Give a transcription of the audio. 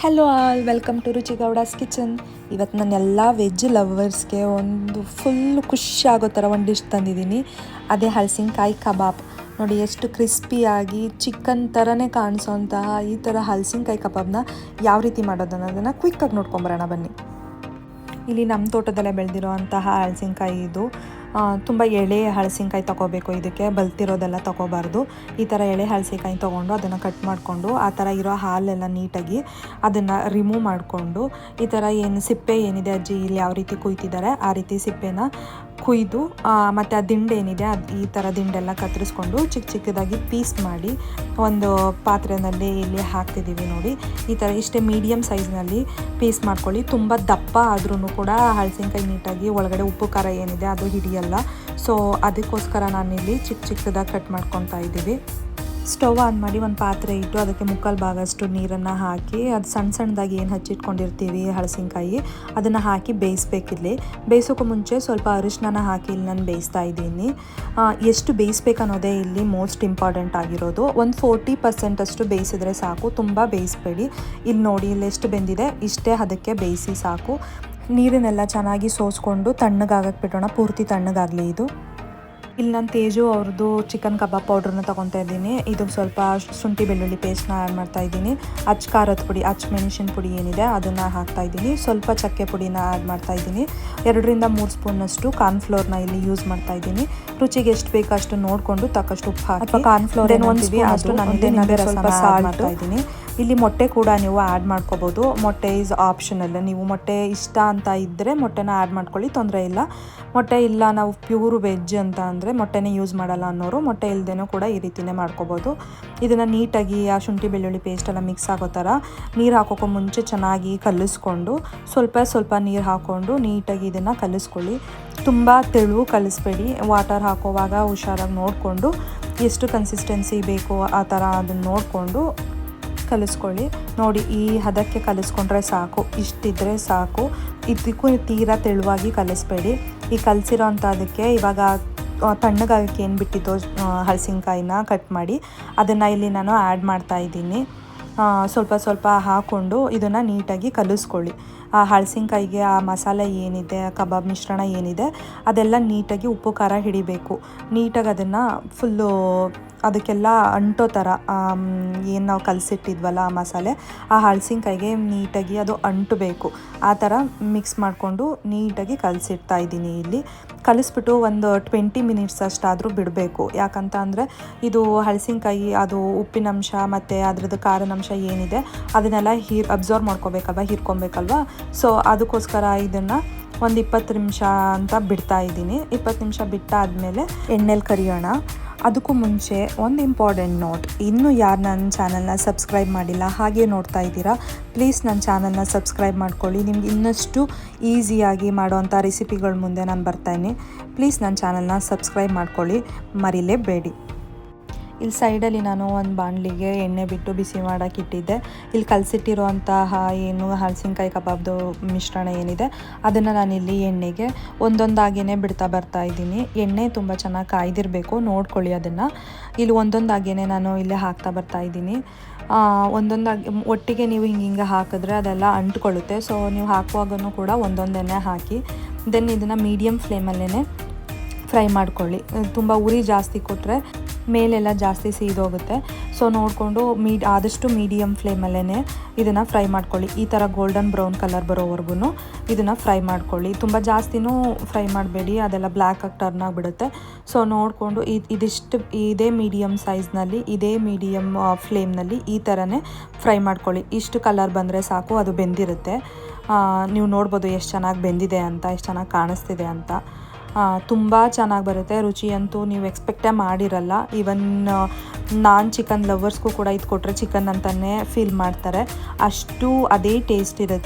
Hello all, welcome to Ruchi Gowda's kitchen. ಇವತ್ತು ನಾನು ಎಲ್ಲ ವೆಜ್ ಲವರ್ಸ್ಗೆ ಒಂದು ಫುಲ್ ಖುಷಿ ಆಗೋ ಥರ ಒಂದು ಡಿಶ್ ತಂದಿದ್ದೀನಿ. ಅದೇ ಹಲಸಿನಕಾಯಿ ಕಬಾಬ್. ನೋಡಿ ಎಷ್ಟು ಕ್ರಿಸ್ಪಿಯಾಗಿ ಚಿಕನ್ ಥರನೇ ಕಾಣಿಸೋಂತಹ ಈ ಥರ ಹಲಸಿನಕಾಯಿ ಕಬಾಬ್ನ ಯಾವ ರೀತಿ ಮಾಡೋದು ಅನ್ನೋದನ್ನು ಕ್ವಿಕ್ಕಾಗಿ ನೋಡ್ಕೊಂಬರೋಣ ಬನ್ನಿ. ಇಲ್ಲಿ ನಮ್ಮ ತೋಟದಲ್ಲೇ ಬೆಳೆದಿರೋ ಅಂತಹ ಹಲಸಿನಕಾಯಿ ಇದು. ತುಂಬ ಎಳೆ ಹಲಸಿನಕಾಯಿ ತೊಗೋಬೇಕು, ಇದಕ್ಕೆ ಬಲ್ತಿರೋದೆಲ್ಲ ತೊಗೋಬಾರ್ದು. ಈ ಥರ ಎಳೆ ಹಲಸಿನಕಾಯಿ ತೊಗೊಂಡು ಅದನ್ನು ಕಟ್ ಮಾಡಿಕೊಂಡು ಆ ಥರ ಇರೋ ಹಾಲೆಲ್ಲ ನೀಟಾಗಿ ಅದನ್ನು ರಿಮೂವ್ ಮಾಡಿಕೊಂಡು ಈ ಥರ ಏನು ಸಿಪ್ಪೆ ಏನಿದೆ ಅಜ್ಜಿ ಇಲ್ಲಿ ಯಾವ ರೀತಿ ಕುಯ್ತಿದ್ದಾರೆ ಆ ರೀತಿ ಸಿಪ್ಪೆನ ಕುಯ್ದು ಮತ್ತು ಆ ದಿಂಡು ಏನಿದೆ ಈ ಥರ ದಿಂಡೆಲ್ಲ ಕತ್ತರಿಸ್ಕೊಂಡು ಚಿಕ್ಕ ಚಿಕ್ಕದಾಗಿ ಪೀಸ್ ಮಾಡಿ ಒಂದು ಪಾತ್ರೆಯಲ್ಲಿ ಇಲ್ಲಿ ಹಾಕ್ತಿದ್ದೀವಿ. ನೋಡಿ ಈ ಥರ ಇಷ್ಟೇ ಮೀಡಿಯಮ್ ಸೈಜ್ನಲ್ಲಿ ಪೀಸ್ ಮಾಡ್ಕೊಳ್ಳಿ. ತುಂಬ ದಪ್ಪ ಆದ್ರೂ ಕೂಡ ಹಲಸಿನಕಾಯಿ ನೀಟಾಗಿ ಒಳಗಡೆ ಉಪ್ಪು ಖಾರ ಏನಿದೆ ಅದು ಹಿಡಿಯಲ್ಲ. ಸೊ ಅದಕ್ಕೋಸ್ಕರ ನಾನಿಲ್ಲಿ ಚಿಕ್ಕ ಚಿಕ್ಕದಾಗಿ ಕಟ್ ಮಾಡ್ಕೊತಾ ಇದ್ದೀವಿ. ಸ್ಟವ್ ಆನ್ ಮಾಡಿ ಒಂದು ಪಾತ್ರೆ ಇಟ್ಟು ಅದಕ್ಕೆ ಮುಕ್ಕಾಲು ಭಾಗಷ್ಟು ನೀರನ್ನು ಹಾಕಿ ಅದು ಸಣ್ಣ ಸಣ್ಣದಾಗಿ ಏನು ಹಚ್ಚಿಟ್ಕೊಂಡಿರ್ತೀವಿ ಹಲಸಿನಕಾಯಿ ಅದನ್ನು ಹಾಕಿ ಬೇಯಿಸ್ಬೇಕಿಲ್ಲಿ. ಬೇಯಿಸೋಕ್ಕೂ ಮುಂಚೆ ಸ್ವಲ್ಪ ಅರಿಶಿನ ಹಾಕಿ ಇಲ್ಲಿ ನಾನು ಬೇಯಿಸ್ತಾ ಇದ್ದೀನಿ. ಎಷ್ಟು ಬೇಯಿಸ್ಬೇಕು ಅನ್ನೋದೇ ಇಲ್ಲಿ ಮೋಸ್ಟ್ ಇಂಪಾರ್ಟೆಂಟ್ ಆಗಿರೋದು. ಒಂದು 40% ಅಷ್ಟು ಬೇಯಿಸಿದ್ರೆ ಸಾಕು, ತುಂಬ ಬೇಯಿಸ್ಬೇಡಿ. ಇಲ್ಲಿ ನೋಡಿ ಇಲ್ಲಿ ಎಷ್ಟು ಬೆಂದಿದೆ ಇಷ್ಟೇ ಅದಕ್ಕೆ ಬೇಯಿಸಿ ಸಾಕು. ನೀರನ್ನೆಲ್ಲ ಚೆನ್ನಾಗಿ ಸೋಸ್ಕೊಂಡು ತಣ್ಣಗಾಗಕ್ಕೆ ಬಿಡೋಣ, ಪೂರ್ತಿ ತಣ್ಣಗಾಗಲಿ ಇದು. ಇಲ್ಲಿ ನಾನು ತೇಜು ಅವ್ರದ್ದು ಚಿಕನ್ ಕಬಾಬ್ ಪೌಡ್ರನ್ನ ತೊಗೊತಾ ಇದ್ದೀನಿ. ಇದು ಸ್ವಲ್ಪ ಶುಂಠಿ ಬೆಳ್ಳುಳ್ಳಿ ಪೇಸ್ಟ್ನ ಆ್ಯಡ್ ಮಾಡ್ತಾ ಇದ್ದೀನಿ. ಖಾರದ ಪುಡಿ, ಮೆಣಸಿನ ಪುಡಿ ಏನಿದೆ ಅದನ್ನು ಹಾಕ್ತಾ ಇದ್ದೀನಿ. ಸ್ವಲ್ಪ ಚಕ್ಕೆ ಪುಡಿನ ಆ್ಯಡ್ ಮಾಡ್ತಾ ಇದ್ದೀನಿ. 2-3 ಸ್ಪೂನಷ್ಟು ಕಾರ್ನ್ಫ್ಲೋರ್ನ ಇಲ್ಲಿ ಯೂಸ್ ಮಾಡ್ತಾ ಇದ್ದೀನಿ. ರುಚಿಗೆ ಎಷ್ಟು ಬೇಕು ಅಷ್ಟು ನೋಡಿಕೊಂಡು ತಕ್ಕಷ್ಟು ಉಪ್ಪು ಹಾಕಿ ಕಾರ್ನ್ಫ್ಲೋರ್ ಅಷ್ಟು ನಾನು ಸ್ವಲ್ಪ ಸಾಲ್ಟ್ ಮಾಡ್ತಾ ಇದ್ದೀನಿ. ಇಲ್ಲಿ ಮೊಟ್ಟೆ ಕೂಡ ನೀವು ಆ್ಯಡ್ ಮಾಡ್ಕೋಬೋದು. ಮೊಟ್ಟೆ ಈಸ್ ಆಪ್ಷನಲ್. ನೀವು ಮೊಟ್ಟೆ ಇಷ್ಟ ಅಂತ ಇದ್ದರೆ ಮೊಟ್ಟೆನ ಆ್ಯಡ್ ಮಾಡ್ಕೊಳ್ಳಿ, ತೊಂದರೆ ಇಲ್ಲ. ಮೊಟ್ಟೆ ಇಲ್ಲ ನಾವು ಪ್ಯೂರ್ ವೆಜ್ ಅಂತ ಅಂದರೆ ಮೊಟ್ಟೆನೇ ಯೂಸ್ ಮಾಡಲ್ಲ ಅನ್ನೋರು ಮೊಟ್ಟೆ ಇಲ್ಲದೇನೂ ಕೂಡ ಈ ರೀತಿಯೇ ಮಾಡ್ಕೋಬೋದು. ಇದನ್ನು ನೀಟಾಗಿ ಆ ಶುಂಠಿ ಬೆಳ್ಳುಳ್ಳಿ ಪೇಸ್ಟೆಲ್ಲ ಮಿಕ್ಸ್ ಆಗೋ ಥರ ನೀರು ಹಾಕೋಕ್ಕೂ ಮುಂಚೆ ಚೆನ್ನಾಗಿ ಕಲಿಸ್ಕೊಂಡು ಸ್ವಲ್ಪ ನೀರು ಹಾಕ್ಕೊಂಡು ನೀಟಾಗಿ ಇದನ್ನು ಕಲಿಸ್ಕೊಳ್ಳಿ. ತುಂಬ ತೆಳು ಕಲಿಸ್ಬೇಡಿ. ವಾಟರ್ ಹಾಕೋವಾಗ ಹುಷಾರಾಗಿ ನೋಡಿಕೊಂಡು ಎಷ್ಟು ಕನ್ಸಿಸ್ಟೆನ್ಸಿ ಬೇಕು ಆ ಥರ ಅದನ್ನು ನೋಡಿಕೊಂಡು ಕಲಿಸ್ಕೊಳ್ಳಿ. ನೋಡಿ ಈ ಹದಕ್ಕೆ ಕಲಿಸ್ಕೊಂಡ್ರೆ ಸಾಕು, ಇಷ್ಟಿದ್ರೆ ಸಾಕು. ಇದಕ್ಕೂ ತೀರಾ ತೆಳುವಾಗಿ ಕಲಿಸ್ಬೇಡಿ. ಈ ಕಲಿಸಿರೋ ಅಂಥದಕ್ಕೆ ಇವಾಗ ತಣ್ಣಗಾಗಕ್ಕೆ ಏನು ಬಿಟ್ಟಿದ್ದು ಹಲಸಿನಕಾಯಿನ ಕಟ್ ಮಾಡಿ ಅದನ್ನು ಇಲ್ಲಿ ನಾನು ಆ್ಯಡ್ ಮಾಡ್ತಾ ಇದ್ದೀನಿ. ಸ್ವಲ್ಪ ಹಾಕ್ಕೊಂಡು ಇದನ್ನು ನೀಟಾಗಿ ಕಲಿಸ್ಕೊಳ್ಳಿ. ಆ ಹಲಸಿನಕಾಯಿಗೆ ಆ ಮಸಾಲೆ ಏನಿದೆ, ಕಬಾಬ್ ಮಿಶ್ರಣ ಏನಿದೆ ಅದೆಲ್ಲ ನೀಟಾಗಿ ಉಪ್ಪು ಖಾರ ಹಿಡಿಬೇಕು. ನೀಟಾಗಿ ಅದನ್ನು ಫುಲ್ಲು ಅದಕ್ಕೆಲ್ಲ ಅಂಟೋ ಥರ ಏನು ನಾವು ಕಲಸಿಟ್ಟಿದ್ವಲ್ಲ ಆ ಮಸಾಲೆ ಆ ಹಲಸಿನಕಾಯಿಗೆ ನೀಟಾಗಿ ಅದು ಅಂಟಬೇಕು. ಆ ಥರ ಮಿಕ್ಸ್ ಮಾಡಿಕೊಂಡು ನೀಟಾಗಿ ಕಲಸಿಡ್ತಾ ಇದ್ದೀನಿ. ಇಲ್ಲಿ ಕಲಿಸ್ಬಿಟ್ಟು ಒಂದು 20 ಮಿನಿಟ್ಸ್ ಅಷ್ಟಾದರೂ ಬಿಡಬೇಕು. ಯಾಕಂತ ಅಂದರೆ ಇದು ಹಲಸಿನಕಾಯಿ ಅದು ಉಪ್ಪಿನಂಶ ಮತ್ತು ಅದರದ್ದು ಖಾರನಂಶ ಏನಿದೆ ಅದನ್ನೆಲ್ಲ ಅಬ್ಸರ್ವ್ ಮಾಡ್ಕೋಬೇಕಲ್ವ, ಹೀರ್ಕೊಬೇಕಲ್ವ. ಸೊ ಅದಕ್ಕೋಸ್ಕರ ಇದನ್ನು ಒಂದು 20 ನಿಮಿಷ ಅಂತ ಬಿಡ್ತಾ ಇದ್ದೀನಿ. 20 ನಿಮಿಷ ಬಿಟ್ಟಾದಮೇಲೆ ಎಣ್ಣೆಲಿ ಕರಿಯೋಣ. ಅದಕ್ಕೂ ಮುಂಚೆ ಒಂದು ಇಂಪಾರ್ಟೆಂಟ್ ನೋಟ್, ಇನ್ನೂ ಯಾರು ನನ್ನ ಚಾನಲ್ನ ಸಬ್ಸ್ಕ್ರೈಬ್ ಮಾಡಿಲ್ಲ ಹಾಗೆ ನೋಡ್ತಾ ಇದ್ದೀರಾ, ಪ್ಲೀಸ್ ನನ್ನ ಚಾನಲ್ನ ಸಬ್ಸ್ಕ್ರೈಬ್ ಮಾಡ್ಕೊಳ್ಳಿ. ನಿಮ್ಗೆ ಇನ್ನಷ್ಟು ಈಸಿಯಾಗಿ ಮಾಡೋವಂಥ ರೆಸಿಪಿಗಳ ಮುಂದೆ ನಾನು ಬರ್ತಾಯಿನಿ. ಪ್ಲೀಸ್ ನನ್ನ ಚಾನಲ್ನ ಸಬ್ಸ್ಕ್ರೈಬ್ ಮಾಡ್ಕೊಳ್ಳಿ, ಮರಿಲೇಬೇಡಿ. ಇಲ್ಲಿ ಸೈಡಲ್ಲಿ ನಾನು ಒಂದು ಬಾಣಲಿಗೆ ಎಣ್ಣೆ ಬಿಟ್ಟು ಬಿಸಿ ಮಾಡೋಕೆ ಇಟ್ಟಿದ್ದೆ. ಇಲ್ಲಿ ಕಲಸಿಟ್ಟಿರುವಂತಹ ಏನು ಹಲಸಿನಕಾಯಿ ಕಬಾಬ್ದು ಮಿಶ್ರಣ ಏನಿದೆ ಅದನ್ನು ನಾನಿಲ್ಲಿ ಎಣ್ಣೆಗೆ ಒಂದೊಂದಾಗೇ ಬಿಡ್ತಾ ಬರ್ತಾ ಇದ್ದೀನಿ. ಎಣ್ಣೆ ತುಂಬ ಚೆನ್ನಾಗಿ ಕಾಯ್ದಿರಬೇಕು, ನೋಡ್ಕೊಳ್ಳಿ ಅದನ್ನು. ಇಲ್ಲಿ ಒಂದೊಂದಾಗೇ ನಾನು ಇಲ್ಲೇ ಹಾಕ್ತಾ ಬರ್ತಾ ಇದ್ದೀನಿ. ಒಂದೊಂದಾಗಿ ಒಟ್ಟಿಗೆ ನೀವು ಹಿಂಗೆ ಹಾಕಿದ್ರೆ ಅದೆಲ್ಲ ಅಂಟ್ಕೊಳ್ಳುತ್ತೆ. ಸೊ ನೀವು ಹಾಕುವಾಗೂ ಕೂಡ ಒಂದೊಂದನ್ನೇ ಹಾಕಿ ದೆನ್ ಇದನ್ನು ಮೀಡಿಯಮ್ ಫ್ಲೇಮಲ್ಲೇ ಫ್ರೈ ಮಾಡ್ಕೊಳ್ಳಿ. ತುಂಬ ಉರಿ ಜಾಸ್ತಿ ಕೊಟ್ಟರೆ ಮೇಲೆಲ್ಲ ಜಾಸ್ತಿ ಸೀದೋಗುತ್ತೆ. ಸೊ ನೋಡಿಕೊಂಡು ಆದಷ್ಟು ಮೀಡಿಯಮ್ ಫ್ಲೇಮಲ್ಲೇ ಇದನ್ನು ಫ್ರೈ ಮಾಡ್ಕೊಳ್ಳಿ. ಈ ಥರ ಗೋಲ್ಡನ್ ಬ್ರೌನ್ ಕಲರ್ ಬರೋವರೆಗೂ ಇದನ್ನು ಫ್ರೈ ಮಾಡ್ಕೊಳ್ಳಿ. ತುಂಬ ಜಾಸ್ತಿನೂ ಫ್ರೈ ಮಾಡಬೇಡಿ, ಅದೆಲ್ಲ ಬ್ಲ್ಯಾಕಾಗಿ ಟರ್ನ್ ಆಗಿಬಿಡುತ್ತೆ. ಸೊ ನೋಡಿಕೊಂಡು ಇದೇ ಮೀಡಿಯಮ್ ಸೈಜ್ನಲ್ಲಿ ಇದೇ ಮೀಡಿಯಮ್ ಫ್ಲೇಮ್ನಲ್ಲಿ ಈ ಥರನೇ ಫ್ರೈ ಮಾಡ್ಕೊಳ್ಳಿ. ಇಷ್ಟು ಕಲರ್ ಬಂದರೆ ಸಾಕು, ಅದು ಬೆಂದಿರುತ್ತೆ. ನೀವು ನೋಡ್ಬೋದು ಎಷ್ಟು ಚೆನ್ನಾಗಿ ಬೆಂದಿದೆ ಅಂತ, ಎಷ್ಟು ಚೆನ್ನಾಗಿ ಕಾಣಿಸ್ತಿದೆ ಅಂತ. ತುಂಬ ಚೆನ್ನಾಗಿ ಬರುತ್ತೆ. ರುಚಿಯಂತೂ ನೀವು ಎಕ್ಸ್ಪೆಕ್ಟೇ ಮಾಡಿರಲ್ಲ. ಈವನ್ ನಾನ್ ಚಿಕನ್ ಲವರ್ಸ್ಗೂ ಕೂಡ ಇದು ಕೊಟ್ಟರೆ ಚಿಕನ್ ಅಂತಲೇ ಫೀಲ್ ಮಾಡ್ತಾರೆ, ಅಷ್ಟು ಅದೇ ಟೇಸ್ಟ್ ಇರುತ್ತೆ.